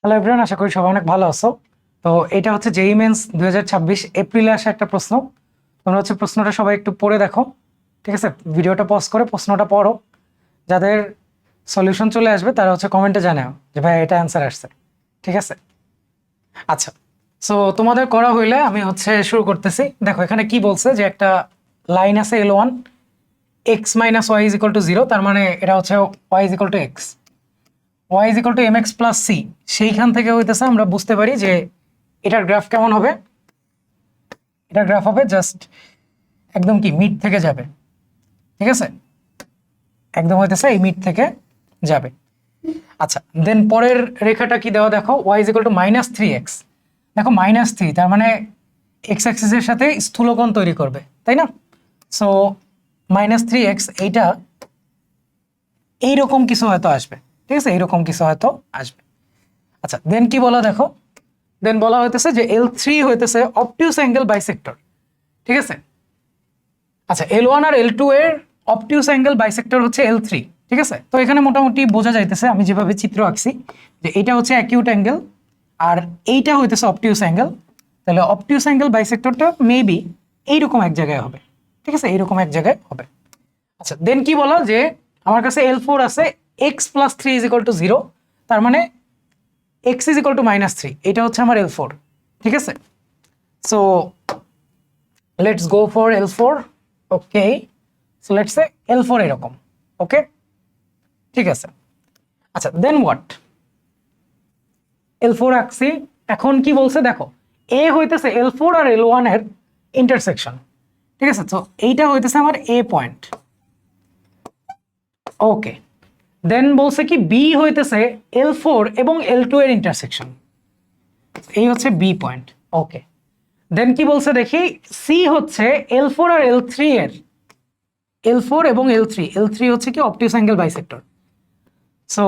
Hello everyone, আশা করি সবাই অনেক ভালো আছো। তো এটা হচ্ছে জেইই মেন্স 2026 এপ্রিলে আসা একটা প্রশ্ন। তোমরা হচ্ছে প্রশ্নটা সবাই একটু পড়ে দেখো, ঠিক আছে? ভিডিওটা পজ করে প্রশ্নটা পড়ো। যাদের সলিউশন চলে আসবে তারা হচ্ছে কমেন্টে জানাও যে ভাই এটা অ্যান্সার আসছে, ঠিক আছে? আচ্ছা, সো তোমাদের করা হইলে আমি হচ্ছে শুরু করতেছি। দেখো এখানে কি বলছে যে একটা লাইন আছে L1 x minus y is equal to 0, তার মানে এটা হচ্ছে y is equal to x, y is equal to m x plus c. সেইখান থেকে হইতেছে আমরা বুঝতে পারি যে এটার গ্রাফ কেমন হবে। এটার গ্রাফ হবে জাস্ট একদম কি মিড থেকে যাবে, ঠিক আছে? একদম হইতেছে এই মিড থেকে যাবে। আচ্ছা, দেন পরের রেখাটা কি দেওয়া দেখো, y is equal to minus three x. দেখো মাইনাস থ্রি, তার মানে এক্স অ্যাক্সিসের সাথে স্থূলকোণ তৈরি করবে, তাই না? সো মাইনাস থ্রি এক্স এইটা এইরকম কিছু হয়তো আসবে, ঠিক আছে? এইরকম কিছু হয়তো আসবে। আচ্ছা, দেন কি বলা দেখো, দেন বলা হইতেছে যে L3 হইতেছে অবটিউস অ্যাঙ্গেল বাইসেক্টর, ঠিক আছে? আচ্ছা, L1 আর L2 এর অবটিউস অ্যাঙ্গেল বাইসেক্টর হচ্ছে L3, ঠিক আছে? তো এখানে মোটামুটি বোঝা যাইতেছে, আমি যেভাবে চিত্র আঁকছি, যে এটা হচ্ছে অ্যাকিউট অ্যাঙ্গেল আর এইটা হইতেছে অবটিউস অ্যাঙ্গেল। তাহলে অবটিউস অ্যাঙ্গেল বাইসেক্টরটা মেবি এইরকম এক জায়গায় হবে, ঠিক আছে? এইরকম এক জায়গায় হবে। আচ্ছা, দেন কি বলা যে আমার কাছে L4 আছে x plus three is equal to zero, তার মানে x is equal to minus three, এটা হচ্ছে আমার L4, ঠিক আছে? So let's go for L4। Okay, so let's say L4 এরকম। ওকে, ঠিক আছে। আচ্ছা, দেন হোয়াট, L4 আঁকছি। এখন কি বলছে দেখো, এ হইতেছে L4 আর L1 এর ইন্টারসেকশন, ঠিক আছে? তো এইটা হইতেছে আমার এ পয়েন্ট। ওকে, দেন বলছে কি বি হইতেছে L4 এবং L2 এর ইন্টারসেকশন, এই হচ্ছে বি পয়েন্ট। ওকে, দেন কি বলছে দেখি, সি হচ্ছে L4 আর L3 এর, L4 এবং L3 হচ্ছে কি অবটিউস অ্যাঙ্গেল বাইসেক্টর, সো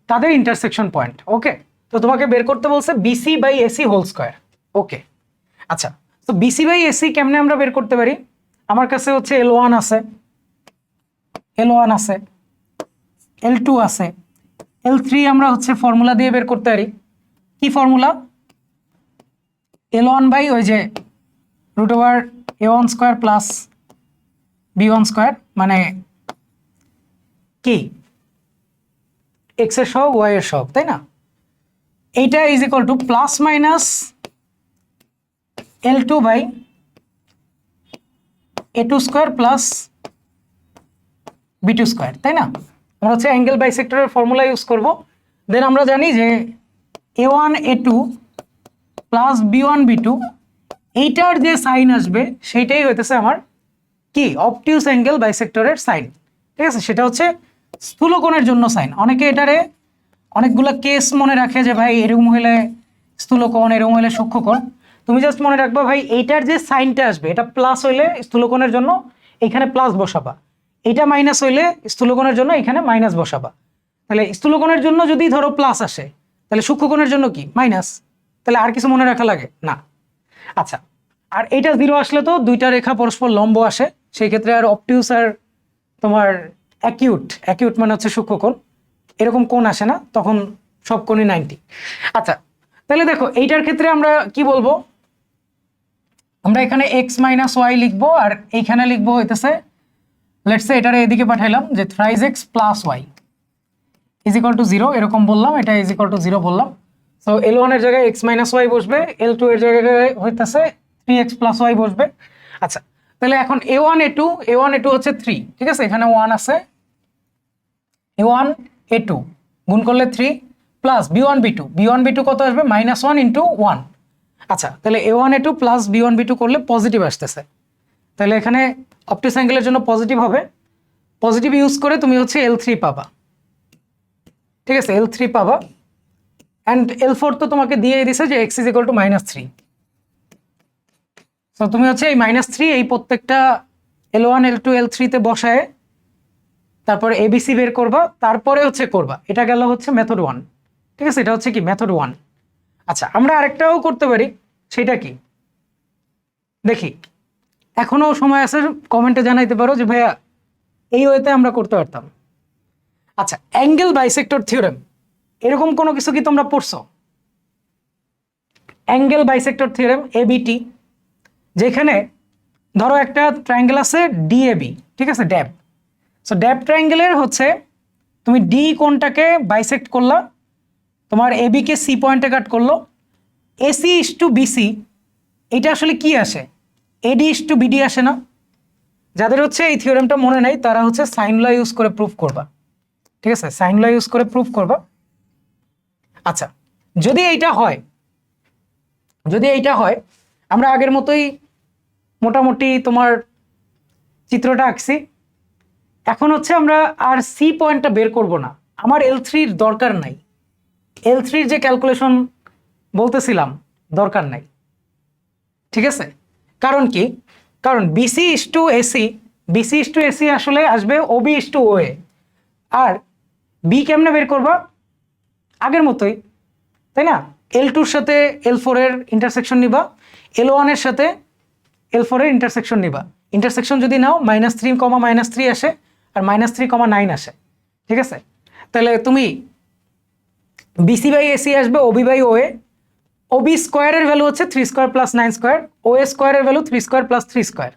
তাদের ইন্টারসেকশন পয়েন্ট। ওকে, তো তোমাকে বের করতে বলছে BC by AC whole square. Okay, আচ্ছা, তো বিসি বাই এসি কেমনে আমরা বের করতে পারি? আমার কাছে হচ্ছে L1 আছে, L1 আছে, L2 আছে, L3 আমরা হচ্ছে ফর্মুলা দিয়ে বের করতে পারি। কি ফর্মুলা? L1 বাই ওই যে root over A1 square plus B1 square, মানে কি এক্স এর সহগ ওয়াই এর সহগ, তাই না? এইটা is equal to plus minus L2 by A2 square plus B2 square, তাই না? আমরা হচ্ছে অ্যাঙ্গেল বাইসেক্টরের ফর্মুলা ইউজ করব। দেন আমরা জানি যে A1 A2 plus B1 B2, এইটার যে সাইন আসবে সেইটাই হইতেছে আমার কি অবটিউস অ্যাঙ্গেল বাইসেক্টরের সাইন, ঠিক আছে? সেটা হচ্ছে স্থূলকোণের জন্য সাইন। অনেকে এটারে অনেকগুলো কেস মনে রাখে যে ভাই এরকম হইলে স্থূলকোণ, এরকম হইলে সূক্ষ্মকোণ। তুমি জাস্ট মনে রাখবা ভাই এইটার যে সাইনটা আসবে এটা প্লাস হইলে স্থূলকোণের জন্য এখানে প্লাস বসাবা, এটা মাইনাস হইলে স্থূলকোণের জন্য এখানে মাইনাস বসাবা। তাহলে স্থূলকোণের জন্য যদি ধরো প্লাস আসে, তাহলে সূক্ষ্মকোণের জন্য কি মাইনাস। তাহলে আর কিছু মনে রাখা লাগে না। আচ্ছা, আর এইটা জিরো আসলে তো দুইটা রেখা পরস্পর লম্ব আসে, সেই ক্ষেত্রে আর অবটিউস আর তোমার অ্যাকিউট মানে হচ্ছে সূক্ষ্মকোণ, এরকম কোণ আসে না, তখন সব কোণই 90। আচ্ছা, তাহলে দেখো এইটার ক্ষেত্রে আমরা কি বলবো, আমরা এখানে এক্স মাইনাস ওয়াই লিখবো আর এইখানে লিখবো হইতেছে, লেটস সে এটারে এদিকে পাঠাইলাম যে thrice x plus y is equal to zero, এরকম বললাম, এটা ইজ ইকুয়াল টু জিরো বললাম। সো L1 এর জায়গায় এক্স মাইনাস ওয়াই বসবে, L2 এর জায়গায় হইতেছে 3x প্লাস ওয়াই বসবে। আচ্ছা, তাহলে এখন A1 A2 হচ্ছে 3, ঠিক আছে? এখানে 1 আছে, A1 A2 গুণ করলে 3 প্লাস B1 B2 কত আসবে? -1 ইন্টু 1। আচ্ছা, তাহলে A1 A2 plus B1 B2 করলে পজিটিভ আসতেছে, তাহলে এখানে অবটিউস অ্যাঙ্গেলের জন্য পজিটিভ হবে। পজিটিভ ইউজ করে তুমি হচ্ছে L3 পাবা, ঠিক আছে? L3 পাবা, অ্যান্ড L4 তো তোমাকে দিয়ে দিছে যে x ইজ ইকুয়াল টু -3। তো তুমি হচ্ছে এই -3 এই প্রত্যেকটা L1 L2 L3 তে বসায় তারপরে এবিসি বের করবা, তারপরে হচ্ছে করবা। এটা গেল হচ্ছে মেথড 1, ঠিক আছে? এটা হচ্ছে কি মেথড 1। আচ্ছা, আমরা আরেকটাও করতে পারি, সেটা কি দেখি, এখনো সময় আছে, কমেন্টে জানাইতে পারো যে ভাইয়া এই ওয়েতে আমরা করতে পারতাম। আচ্ছা, অ্যাঙ্গেল বাইসেক্টর থিওরেম, এরকম কোনো কিছু কি তোমরা পড়ছো? অ্যাঙ্গেল বাইসেক্টর থিওরেম এবিটি, যেখানে ধরো একটা ট্রায়াঙ্গেল আছে ডিএবি, ঠিক আছে, ড্যাব। সো ড্যাব ট্রায়াঙ্গেলের হচ্ছে তুমি ডি কোণটাকে বাইসেক্ট করলা, তোমার এবি কে সি পয়েন্টে কাট করলো, এসি ইস টু বিসি, এটা আসলে কি আসে, এডি ইস টু বিডি আসে না? যাদের হচ্ছে এই থিওরেমটা মনে নেই তারা হচ্ছে সাইন ল ইউজ করে প্রুফ করবা, ঠিক আছে, সাইন ল ইউজ করে প্রুফ করবা। আচ্ছা, যদি এইটা হয়, যদি এইটা হয়, আমরা আগের মতোই মোটামুটি তোমার চিত্রটা আঁকছি। এখন হচ্ছে আমরা আর সি পয়েন্টটা বের করব না, আমার L3-র দরকার নাই, L3-র যে ক্যালকুলেশন বলতেছিলাম দরকার নাই, ঠিক আছে। কারণ কি, কারণ BC is to AC, BC is to AC আসলে আসবে Obi is to OA. R B কেমনে বের করবা, আগের মতোই, তাই না? L2-র সাথে L4 এর ইন্টারসেকশন নিবা, L1 এর সাথে L4 এর ইন্টারসেকশন নিবা। ইন্টারসেকশন যদি নাও -3, আসে, আর -3, 9 আসে, ঠিক আছে। তাহলে তুমি বিসি বাই এসি আসবে ওবি বাই ওএ, ওবি স্কোয়ারের ভ্যালু হচ্ছে 3² + 9², ওএ স্কোয়ারের ভ্যালু 3² + 3²।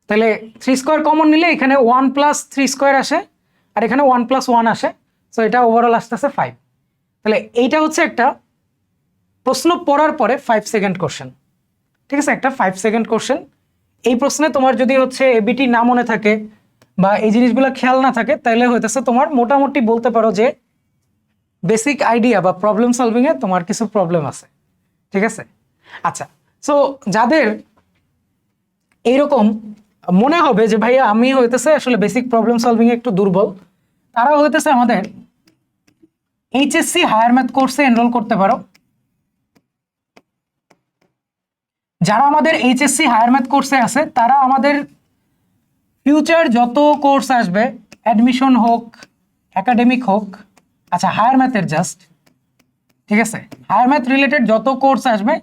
তাহলে 3² কমন নিলে এখানে 1 + 3² আসে, আর এখানে 1 + 1 আসে। সো এটা ওভারঅল আসতেছে 5। তাহলে এইটা হচ্ছে একটা প্রশ্ন পড়ার পরে 5 সেকেন্ড কোশ্চেন, ঠিক আছে, একটা 5 সেকেন্ড কোশ্চেন। এই প্রশ্নে তোমার যদি হচ্ছে এবিটি না মনে থাকে বা এই জিনিসগুলো খেয়াল না থাকে, তাহলে হইতেছে তোমার মোটামুটি বলতে পারো যে বেসিক আইডিয়া বা প্রবলেম সলভিংয়ে তোমার কিছু প্রবলেম আছে, ঠিক আছে। আচ্ছা, সো যাদের এইরকম মনে হবে যে ভাইয়া আমি হইতেছে আসলে বেসিক প্রবলেম সলভিংয়ে একটু দুর্বল, তারা হইতেছে আমাদের এইচএসসি হায়ার ম্যাথ কোর্সে এনরোল করতে পারো। যারা আমাদের এইচএসসি হায়ার ম্যাথ কোর্সে আছে তারা আমাদের ফিউচার যত কোর্স আসবে, অ্যাডমিশন হোক, একাডেমিক হোক, আচ্ছা হায়ার ম্যাথের জাস্ট, ঠিক আছে, হায়ার ম্যাথ রিলেটেড যত কোর্স আসবে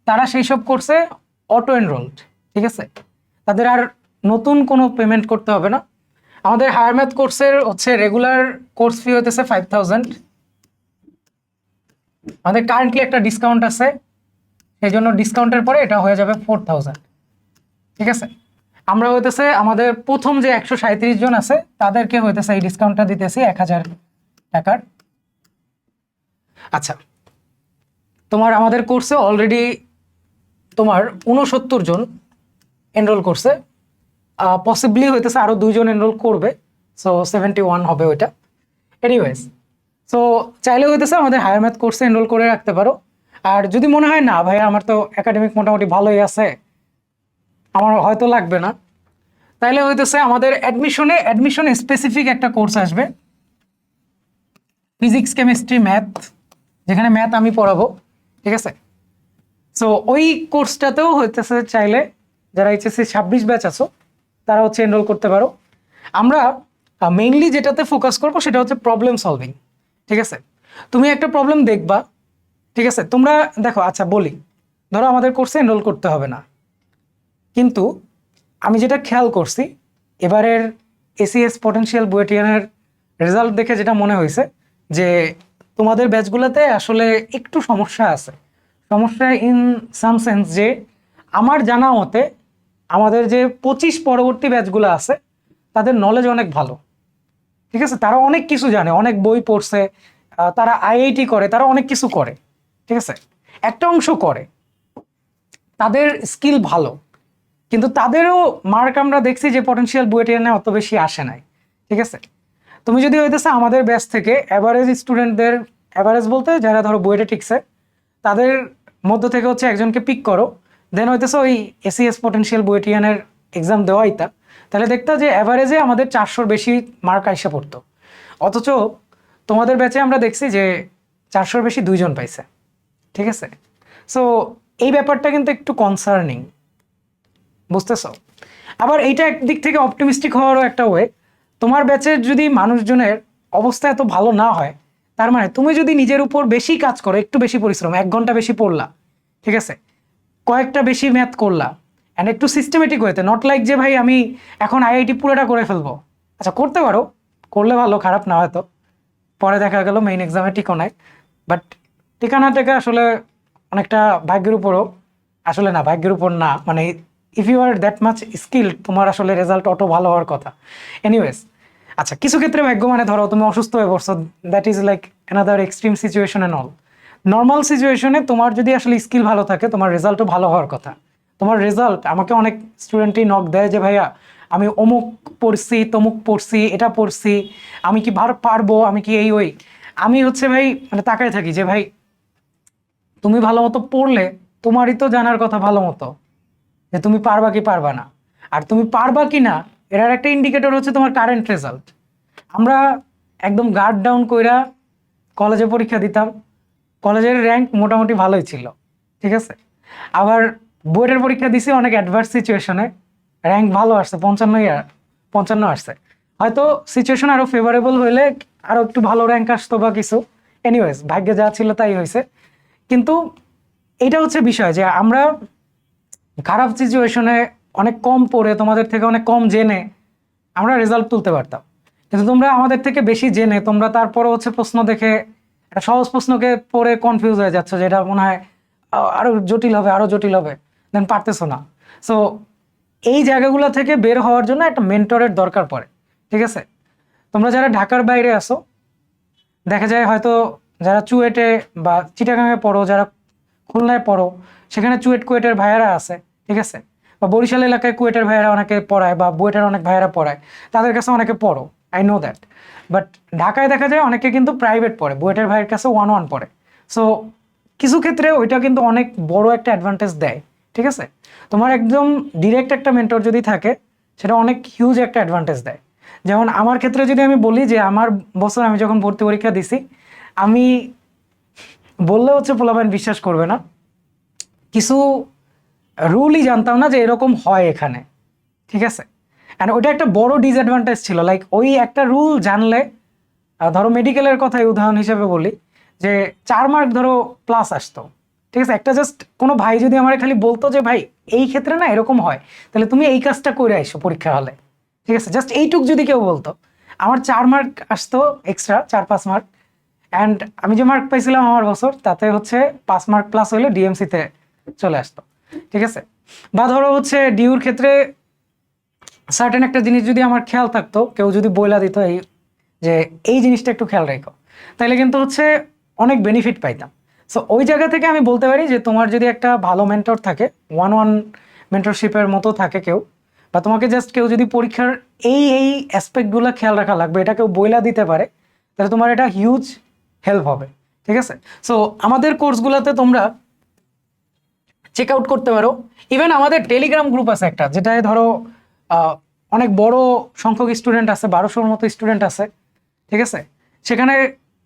তারা সেই সব কোর্সে অটো এনরোলড, ঠিক আছে। তাদের আর নতুন কোনো পেমেন্ট করতে হবে না। আমাদের হায়ার ম্যাথ কোর্সের হচ্ছে রেগুলার কোর্স ফি হইতেছে 5000, আমাদের কারেন্টলি একটা ডিসকাউন্ট আছে, সেই জন্য ডিসকাউন্টের পরে এটা হয়ে যাবে 4000, ঠিক আছে। আমরা হইতেছে আমাদের প্রথম যে 137 জন আছে তাদেরকে হইতেছে এই ডিসকাউন্টটা দিতেছি 1000 টাকার। আচ্ছা, তোমার আমাদের কোর্সে অলরেডি তোমার 69 জন এনরোল করছে, পসিবলি হইতেছে আরো 2 জন এনরোল করবে, সো 71 হবে ওইটা। এনিওয়েজ, সো চাইলে হইতেছে আমাদের হায়ার ম্যাথ কোর্সে এনরোল করে রাখতে পারো। আর যদি মনে হয় না ভাই আমার তো একাডেমিক মোটামুটি ভালোই আছে, আমার হয়তো লাগবে না, তাইলে হইতেছে আমাদের অ্যাডমিশনে স্পেসিফিক একটা কোর্স আসবে, ফিজিক্স কেমিস্ট্রি ম্যাথ, যেখানে ম্যাথ আমি পড়াবো, ঠিক আছে। সো ওই কোর্সটাতেও হইতেছে চাইলে যারা এইচএসসি 26 ব্যাচ আছো তারা হচ্ছে এনরোল করতে পারো। আমরা মেইনলি যেটাতে ফোকাস করবো সেটা হচ্ছে প্রবলেম সলভিং, ঠিক আছে। তুমি একটা প্রবলেম দেখবা, ঠিক আছে, তোমরা দেখো, আচ্ছা বলি, ধরো আমাদের কোর্সে এনরোল করতে হবে না, কিন্তু আমি যেটা খেয়াল করছি এবারের এসিএস পটেনশিয়াল বুয়েটিয়ানের রেজাল্ট দেখে যেটা মনে হয়েছে যে তোমাদের ব্যাচগুলোতে আসলে একটু সমস্যা আছে। সমস্যা ইন সাম সেন্স যে আমার জানা মতে আমাদের যে 25 পরবর্তী ব্যাচগুলো আছে তাদের নলেজ অনেক ভালো, ঠিক আছে, তারা অনেক কিছু জানে, অনেক বই পড়ছে, তারা আইআইটি করে, তারা অনেক কিছু করে, ঠিক আছে, একটা অংশ করে, তাদের স্কিল ভালো, কিন্তু তাদেরও মার্ক আমরা দেখছি যে পটেনশিয়াল বুয়েটিয়ানে অত বেশি আসে নাই, ঠিক আছে। তুমি যদি হইতেছে আমাদের ব্যাচ থেকে অ্যাভারেজ স্টুডেন্টদের, অ্যাভারেজ বলতে যারা ধরো বুয়েটে টিকছে তাদের মধ্য থেকে হচ্ছে একজনকে পিক করো, দেন হইতেছে ওই এসিএস পটেনশিয়াল বুয়েটিয়ানের এক্সাম দেওয়াইতা, তাহলে দেখতা যে অ্যাভারেজে আমাদের 400-র বেশি মার্ক আইসা পড়তো। অথচ তোমাদের ব্যাচে আমরা দেখছি যে 400-র বেশি 2 জন পাইছে, ঠিক আছে। সো এই ব্যাপারটা কিন্তু একটু কনসার্নিং, বুঝতেছো? আবার এইটা একদিক থেকে অপটিমিস্টিক হওয়ারও একটা ওয়ে, তোমার ব্যাচের যদি মানুষজনের অবস্থা এত ভালো না হয়, তার মানে তুমি যদি নিজের উপর বেশি কাজ করো, একটু বেশি পরিশ্রম, 1 ঘন্টা বেশি পড়লা, ঠিক আছে, কয়েকটা বেশি ম্যাথ করলা, অ্যান্ড একটু সিস্টেমেটিক ওয়েতে, নট লাইক যে ভাই আমি এখন আইআইটি পুরোটা করে ফেলবো। আচ্ছা করতে পারো, করলে ভালো, খারাপ না হয়তো, পরে দেখা গেল মেইন এক্সামে টিকো নাই, বাট টিকা না টেকা আসলে অনেকটা ভাগ্যের উপরও, আসলে না ভাগ্যের উপর না, মানে if you are that much skill তোমার আসলে রেজাল্ট অটো ভালো হওয়ার কথা। এনিওয়েজ, আচ্ছা কিছু ক্ষেত্রে ভাগ্য মানে ধরো তুমি অসুস্থ হয়ে পড়ছো, that is like another extreme situation and all. Normal সিচুয়েশনে তোমার যদি আসলে স্কিল ভালো থাকে তোমার রেজাল্টও ভালো হওয়ার কথা। তোমার রেজাল্ট, আমাকে অনেক স্টুডেন্টই নক দেয় যে ভাইয়া আমি অমুক পড়ছি তমুক পড়ছি এটা পড়ছি, আমি কি পারবো, আমি কি এই ওই। আমি হচ্ছে ভাই মানে তাকায় থাকি যে ভাই তুমি ভালো মতো পড়লে তোমারই তো জানার কথা ভালো মতো যে তুমি পারবা কি পারবা না। আর তুমি পারবা কি না এটার একটা ইন্ডিকেটর হচ্ছে তোমার কারেন্ট রেজাল্ট। আমরা একদম গার্ড ডাউন কইরা কলেজে পরীক্ষা দিতাম, কলেজের র্যাঙ্ক মোটামুটি ভালোই ছিল, ঠিক আছে। আবার বোর্ডের পরীক্ষা দিছি অনেক অ্যাডভার্স সিচুয়েশনে, র্যাঙ্ক ভালো আসছে, 55 আসছে। হয়তো সিচুয়েশন আরও ফেভারেবল হইলে আরও একটু ভালো র্যাঙ্ক আসতো বা কিছু। এনিওয়েজ ভাগ্যে যা ছিল তাই হয়েছে। কিন্তু এটা হচ্ছে বিষয় যে আমরা খারাপ সিচুয়েশনে অনেক কম পড়ে তোমাদের থেকে অনেক কম জেনে আমরা রেজাল্ট তুলতে পারতাম। কিন্তু তোমরা আমাদের থেকে বেশি জেনে তোমরা তারপরে হচ্ছে প্রশ্ন দেখে একটা সহজ প্রশ্নকে পড়ে কনফিউজ হয়ে যাচ্ছে, যেটা মনে হয় আরো জটিল হবে আরো জটিল হবে, দেন পারতেছো না। সো এই জায়গাগুলো থেকে বের হওয়ার জন্য একটা মেন্টরের দরকার পড়ে, ঠিক আছে। তোমরা যারা ঢাকার বাইরে আসো, দেখা যায় হয়তো যারা চুয়েটে বা চিটাগাঙে পড়ো, যারা খুলনায় পড়ো, সেখানে চুয়েট কুয়েটের ভাইয়ারা আছে, ঠিক আছে। বা বরিশাল এলাকায় কুয়েটের ভাইয়ারা অনেকে পড়ায় বা বুয়েটের অনেক ভাইয়ারা পড়ায়, তাদের কাছে অনেকে পড়ো, আই নো দ্যাট। বাট ঢাকায় দেখা যায় অনেকে কিন্তু প্রাইভেট পড়ে, বুয়েটের ভাইয়ের কাছে 1-1 পড়ে। সো কিছু ক্ষেত্রে ওইটা কিন্তু অনেক বড় একটা অ্যাডভান্টেজ দেয়, ঠিক আছে। তোমার একদম ডিরেক্ট একটা মেন্টর যদি থাকে সেটা অনেক হিউজ একটা অ্যাডভান্টেজ দেয়। যেমন আমার ক্ষেত্রে যদি আমি বলি যে আমার বছর আমি যখন ভর্তি পরীক্ষা দিছি, আমি বললে হচ্ছে পোলাপাইন বিশ্বাস করবে না, কিছু রুলই জানতাম না যে এরকম হয় এখানে, ঠিক আছে। অ্যান্ড ওইটা একটা বড় ডিসঅ্যাডভান্টেজ ছিল। লাইক ওই একটা রুল জানলে, ধরো মেডিকেলের কথাই উদাহরণ হিসেবে বলি, যে 4 মার্ক ধরো প্লাস আসতো, ঠিক আছে। একটা জাস্ট কোনো ভাই যদি আমার খালি বলতো যে ভাই এই ক্ষেত্রে না এরকম হয়, তাহলে তুমি এই কাজটা করে আইসো পরীক্ষা হলে, ঠিক আছে, জাস্ট এইটুক যদি কেউ বলতো, আমার 4 মার্ক আসতো এক্সট্রা, 4-5 মার্ক। অ্যান্ড আমি যে মার্ক পাইছিলাম আমার বছর, তাতে হচ্ছে 5 মার্ক প্লাস হলে ডিএমসিতে চলে আসতো, ঠিক আছে। বা ধরো হচ্ছে ডিউর ক্ষেত্রে সার্টেন একটা জিনিস যদি আমার খেয়াল থাকতো, কেউ যদি বইলা দিত এই যে এই জিনিসটা একটু খেয়াল রাখো, তাহলে কিন্তু হচ্ছে অনেক বেনিফিট পাইতাম। সো ওই জায়গা থেকে আমি বলতে পারি যে তোমার যদি একটা ভালো মেন্টর থাকে, 1-1 মেন্টরশিপের মতো থাকে কেউ, বা তোমাকে জাস্ট কেউ যদি পরীক্ষার এই অ্যাসপেক্টগুলো খেয়াল রাখা লাগবে এটা কেউ বইলা দিতে পারে, তাহলে তোমার এটা হিউজ হেল্প হবে, ঠিক আছে। সো আমাদের কোর্সগুলোতে তোমরা চেক আউট করতে পারো। ইভেন আমাদের টেলিগ্রাম গ্রুপ আছে একটা, যেটায় ধরো অনেক বড় সংখ্যক স্টুডেন্ট আছে, 1200-র মতো স্টুডেন্ট আছে, ঠিক আছে। সেখানে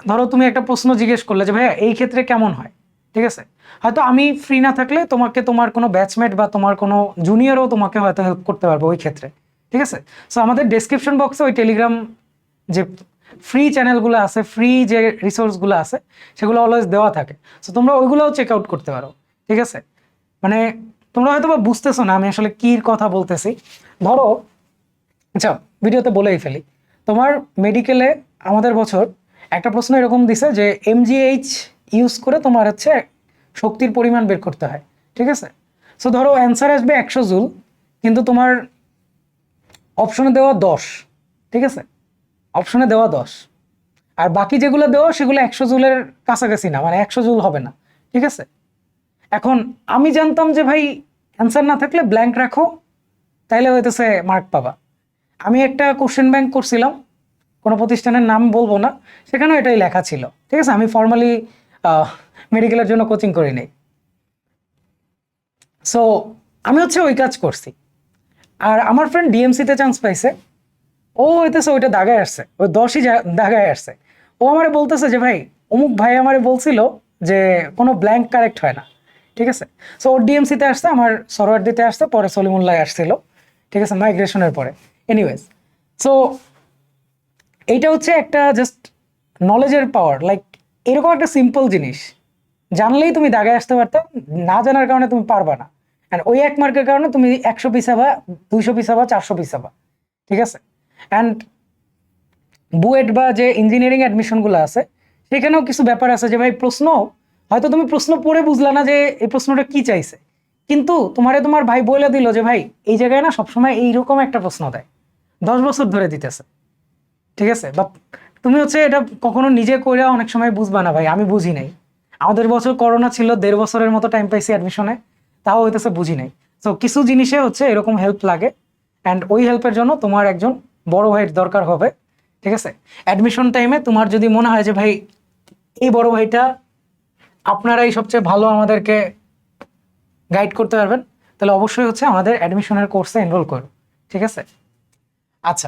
ধরো তুমি একটা প্রশ্ন জিজ্ঞেস করলে যে ভাইয়া এই ক্ষেত্রে কেমন হয়, ঠিক আছে। হয়তো আমি ফ্রি না থাকলে তোমাকে তোমার কোনো ব্যাচমেট বা তোমার কোনো জুনিয়রও তোমাকে হয়তো হেল্প করতে পারবে ওই ক্ষেত্রে, ঠিক আছে। সো আমাদের ডেসক্রিপশন বক্সে ওই টেলিগ্রাম যে ফ্রি চ্যানেলগুলো আছে, ফ্রি যে রিসোর্সগুলো আছে, সেগুলো অলওয়েজ দেওয়া থাকে। সো তোমরা ওইগুলোও চেক আউট করতে পারো, ঠিক আছে। মানে তোমরা হয়তো বা বুঝতেছো না আমি আসলে কি কথা বলতেছি। ধরো, আচ্ছা ভিডিওতে বলেই ফেলি, তোমার মেডিকেলে আমাদের বছর একটা প্রশ্ন এরকম দিছে যে এমজিএইচ ইউজ করে তোমার হচ্ছে শক্তির পরিমাণ বের করতে হয়, ঠিক আছে। সো ধরো অ্যান্সার আসবে 100 জুল, কিন্তু তোমার অপশনে দেওয়া 10, ঠিক আছে, অপশনে দেওয়া 10, আর বাকি যেগুলো দেওয়া সেগুলো 100 জুলের কাছাকাছি না, মানে 100 জুল হবে না, ঠিক আছে। এখন আমি জানতাম যে ভাই অ্যান্সার না থাকলে ব্ল্যাঙ্ক রাখো, তাইলে হইতেছে মার্ক পাবা। আমি একটা কোশ্চেন ব্যাংক করছিলাম, কোনো প্রতিষ্ঠানের নাম বলবো না, সেখানেও এটাই লেখা ছিল, ঠিক আছে। আমি ফর্মালি মেডিকেলের জন্য কোচিং করি নাই। সো আমি হচ্ছে ওই কাজ করছি। আর আমার ফ্রেন্ড ডিএমসিতে চান্স পাইছে, ও হইতেছে ওইটা দাগায় আসছে, ওই 10ই দাগায় আসছে। ও আমারে বলতেছে যে ভাই অমুক ভাই আমারে বলছিল যে কোনো ব্ল্যাঙ্ক কারেক্ট হয় না, ঠিক আছে। সো ওর ডিএমসিতে আসছে, আমার সরোয়ার দিতে আসছে, পরে সলিমুল্লাহ আসছিল, ঠিক আছে, মাইগ্রেশনের পরে। এনিওয়েজ, সো এইটা হচ্ছে একটা জাস্ট নলেজের পাওয়ার। লাইক এরকম একটা সিম্পল জিনিস জানলেই তুমি দাগায় আসতে পারতাম, না জানার কারণে তুমি পারবা না। অ্যান্ড ওই 1 মার্কের কারণে তুমি 100 পিছাবা, 200 পিছাবা, 400 পিছাবা, ঠিক আছে। অ্যান্ড বুয়েট বা যে ইঞ্জিনিয়ারিং অ্যাডমিশনগুলো আছে সেখানেও কিছু ব্যাপার আছে যে ভাই প্রশ্ন হয়তো তুমি প্রশ্ন পড়ে বুঝলা না যে এই প্রশ্নটা কি চাইছে, কিন্তু তোমার ভাই বলে দিল যে ভাই এই জায়গায় না সবসময় এইরকম একটা প্রশ্ন দেয়, 10 বছর ধরে দিতেছে, ঠিক আছে? বা তুমি হচ্ছে এটা কখনো নিজে করে অনেক সময় বুঝবা না ভাই, আমি বুঝি নাই, আমাদের বছর করোনা ছিল, 1.5 বছরের মতো টাইম পাইছি অ্যাডমিশনে, তাও হইতেছে বুঝি নাই। তো কিছু জিনিসে হচ্ছে এরকম হেল্প লাগে, অ্যান্ড ওই হেল্পের জন্য তোমার একজন বড় ভাইয়ের দরকার হবে, ঠিক আছে? অ্যাডমিশন টাইমে তোমার যদি মনে হয় যে ভাই এই বড় ভাইটা আপনারাই সবচেয়ে ভালো আমাদেরকে গাইড করতে পারবেন, তাহলে অবশ্যই হচ্ছে আমাদের অ্যাডমিশনের কোর্সে এনরোল করো, ঠিক আছে? আচ্ছা,